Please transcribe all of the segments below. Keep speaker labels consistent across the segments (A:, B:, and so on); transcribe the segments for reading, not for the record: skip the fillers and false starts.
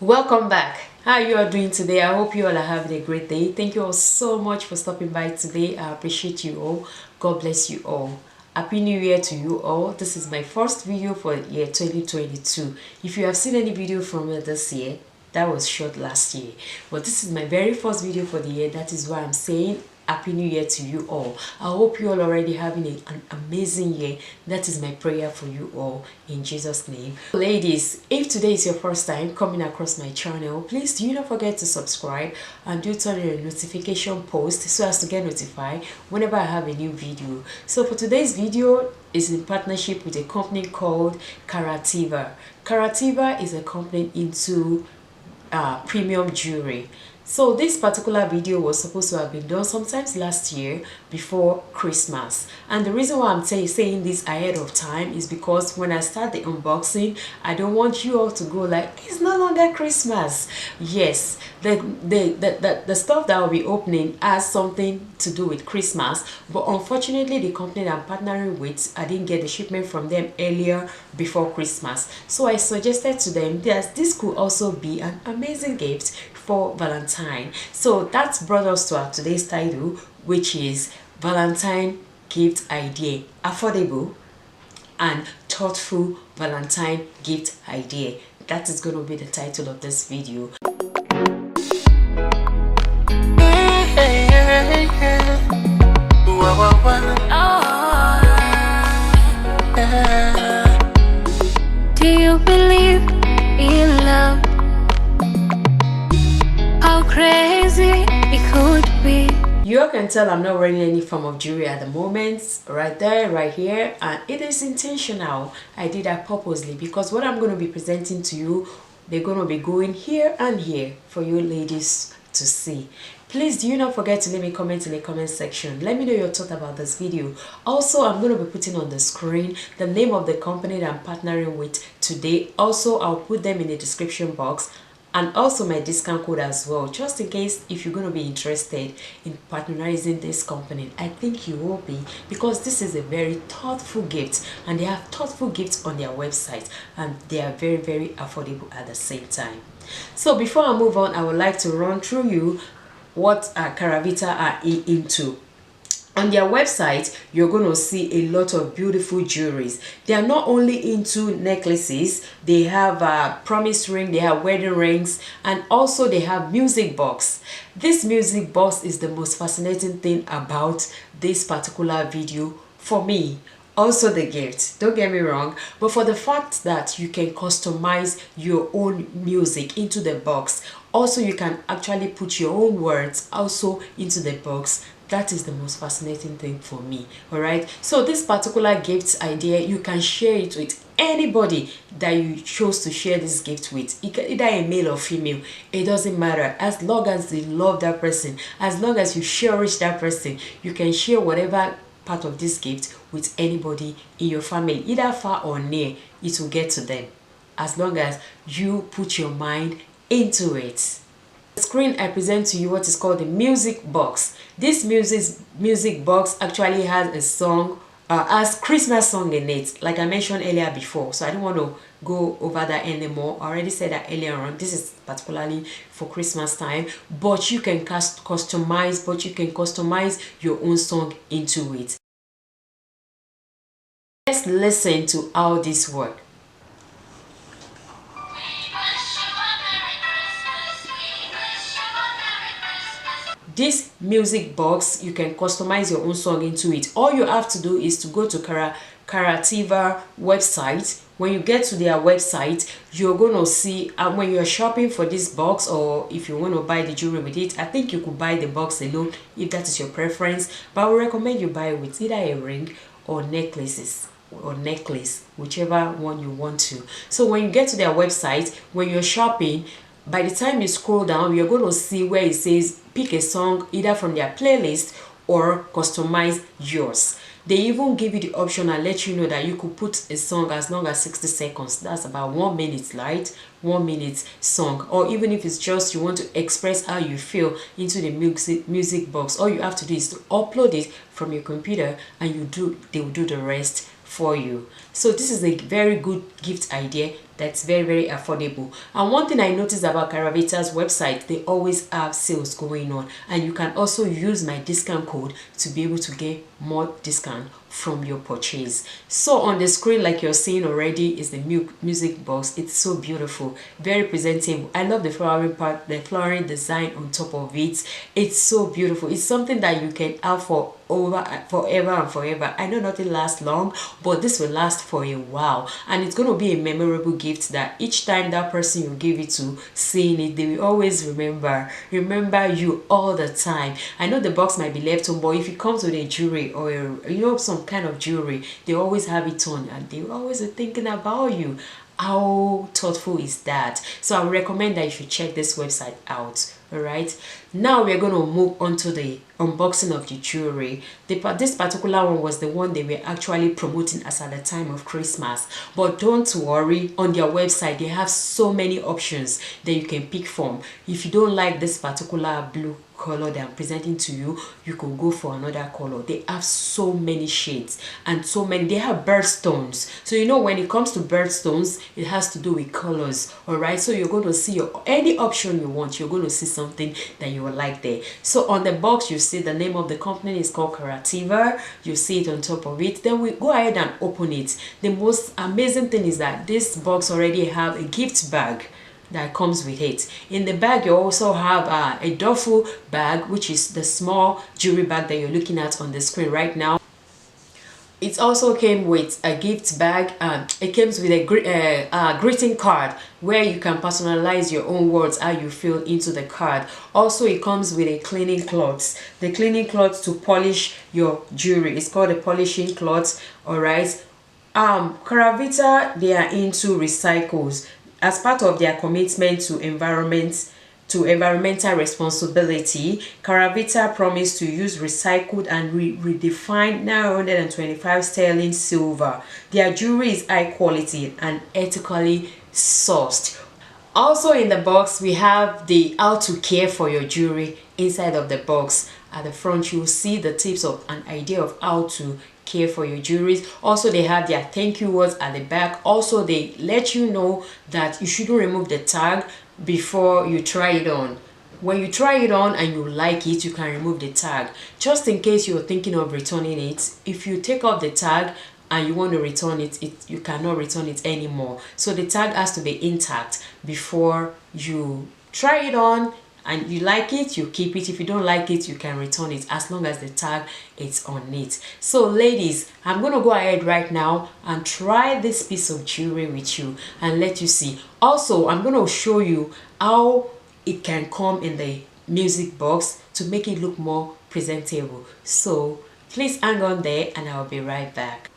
A: Welcome back. How you are doing today? I hope you all are having a great day. Thank you all so much for stopping by today. I appreciate you all. God bless you all. Happy New Year to you all. This is my first video for year 2022. If you have seen any video from me this year, that was shot last year. But this is my very first video for the year. That is why I'm saying Happy New Year to you all. I hope you all already having an amazing year. That is my prayer for you all in Jesus' name. Ladies, if today is your first time coming across my channel, please do not forget to subscribe and do turn on your notification post so as to get notified whenever I have a new video. So for today's video is in partnership with a company called Karativa. Karativa is a company into premium jewelry. So this particular video was supposed to have been done sometimes last year before Christmas, and the reason why I'm saying this ahead of time is because when I start the unboxing, I don't want you all to go like, it's no longer Christmas. Yes, the stuff that I'll be opening has something to do with Christmas, but unfortunately the company that I'm partnering with, I didn't get the shipment from them earlier before Christmas. So I suggested to them that this could also be an amazing gift for Valentine. So that's brought us to our today's title, which is Valentine Gift Idea, affordable and thoughtful Valentine gift idea. That is going to be the title of this video.
B: Do you believe in love? How crazy it could be.
A: You all can tell I'm not wearing any form of jewelry at the moment, right there, right here, and it is intentional. I did that purposely because what I'm going to be presenting to you, they're going to be going here and here for you ladies to see. Please do not forget to leave me a comment in the comment section. Let me know your thought about this video. Also, I'm going to be putting on the screen the name of the company that I'm partnering with today. Also, I'll put them in the description box, and also my discount code as well, just in case if you're going to be interested in patronizing this company. I think you will be, because this is a very thoughtful gift, and they have thoughtful gifts on their website, and they are very, very affordable at the same time. So before I move on, I would like to run through you what Karativa are into. On their website, you're going to see a lot of beautiful jewelries. They are not only into necklaces, they have promise ring, they have wedding rings, and also they have music box. This music box is the most fascinating thing about this particular video for me. Also the gift, don't get me wrong, but for the fact that you can customize your own music into the box. Also, you can actually put your own words also into the box. That is the most fascinating thing for me. All right, so this particular gift idea, you can share it with anybody that you chose to share this gift with, either a male or female. It doesn't matter, as long as you love that person, as long as you cherish that person, you can share whatever part of this gift with anybody in your family, either far or near. It will get to them as long as you put your mind into it. The screen, I present to you what is called the music box. This music box actually has a song, has Christmas song in it, like I mentioned earlier before, so I don't want to go over that anymore. I already said that earlier on. This is particularly for Christmas time, but you can customize your own song into it. Let's listen to how this works. This music box, you can customize your own song into it. All you have to do is to go to Karativa website. When you get to their website, you're going to see, and when you're shopping for this box, or if you want to buy the jewelry with it, I think you could buy the box alone if that is your preference, but I would recommend you buy it with either a ring or necklace, whichever one you want to. So when you get to their website, when you're shopping, by the time you scroll down, you're going to see where it says pick a song either from their playlist or customize yours. They even give you the option and let you know that you could put a song as long as 60 seconds. That's about 1 minute, right? 1 minute song. Or even if it's just you want to express how you feel into the music box, all you have to do is to upload it from your computer, and they will do the rest for you. So this is a very good gift idea that's very affordable. And one thing I noticed about Karavita's website, they always have sales going on, and you can also use my discount code to be able to get more discount from your purchase. So on the screen, like you're seeing already, is the music box. It's so beautiful, very presentable. I love the flowering part, the flowering design on top of it. It's so beautiful. It's something that you can have for forever and forever. I know nothing lasts long, but this will last for a while, and it's going to be a memorable gift that each time that person you give it to, seeing it, they will always remember you all the time. I know the box might be left on, but if it comes with a jewelry or some kind of jewelry, they always have it on, and they always are thinking about you. How thoughtful is that? So I would recommend that you should check this website out. All right, now we're going to move on to the unboxing of the jewelry. This particular one was the one they were actually promoting as at the time of Christmas, but don't worry, on their website they have so many options that you can pick from. If you don't like this particular blue color that I'm presenting to you, you can go for another color. They have so many shades and so many. They have birthstones, so when it comes to birthstones, it has to do with colors. All right, so you're going to see any option you want. You're going to see something that you will like there. So on the box, you see the name of the company is called Karativa. You see it on top of it. Then we go ahead and open it. The most amazing thing is that this box already have a gift bag that comes with it. In the bag, you also have a duffel bag, which is the small jewelry bag that you're looking at on the screen right now. It also came with a gift bag, and it comes with a greeting card where you can personalize your own words, how you feel into the card. Also, it comes with a cleaning cloth, the cleaning cloth to polish your jewelry. It's called a polishing cloth. All right, Karavita, they are into recycles. As part of their commitment to environmental responsibility, Karavita promised to use recycled and redefined 925 sterling silver. Their jewelry is high quality and ethically sourced. Also in the box, we have the how to care for your jewelry. Inside of the box, at the front, you'll see the tips of an idea of how to care for your jewelry. Also, they have their thank you words at the back. Also, they let you know that you shouldn't remove the tag before you try it on. When you try it on and you like it, you can remove the tag, just in case you're thinking of returning it. If you take off the tag and you want to return it, you cannot return it anymore. So the tag has to be intact before you try it on. And you like it, you keep it. If you don't like it, you can return it, as long as the tag is on it. So ladies, I'm going to go ahead right now and try this piece of jewelry with you and let you see. Also, I'm going to show you how it can come in the music box to make it look more presentable. So please hang on there and I'll be right back.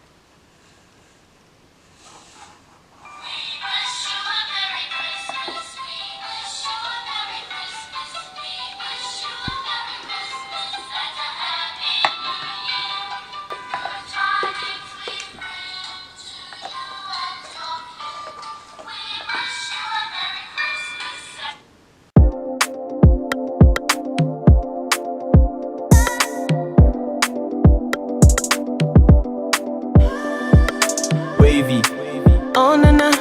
C: Oh na na,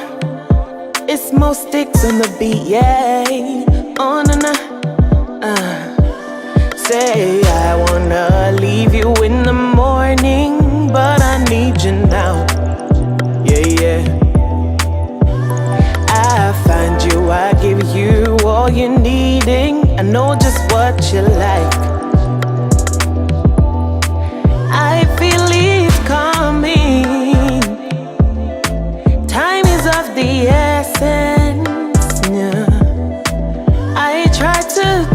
C: it's more sticks on the beat, yeah. Oh na na, say I wanna leave you in the morning, but I need you now. Yeah. I find you, I give you all you're needing. I know just what you like. I feel it coming. Of the essence, yeah. I try to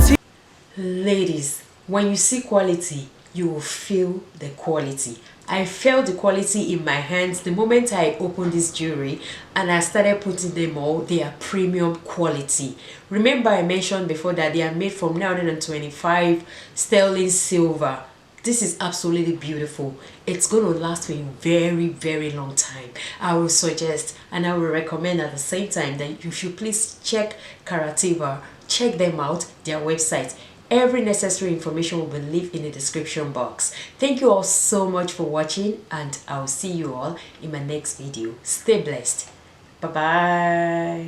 A: Ladies, when you see quality, you will feel the quality. I felt the quality in my hands the moment I opened this jewelry and I started putting them all. They are premium quality. Remember, I mentioned before that they are made from 925 sterling silver. This is absolutely beautiful. It's going to last for a very long time. I will suggest and I will recommend at the same time that you should please check Karativa. Check them out, their website. Every necessary information will be left in the description box. Thank you all so much for watching, and I'll see you all in my next video. Stay blessed. Bye bye.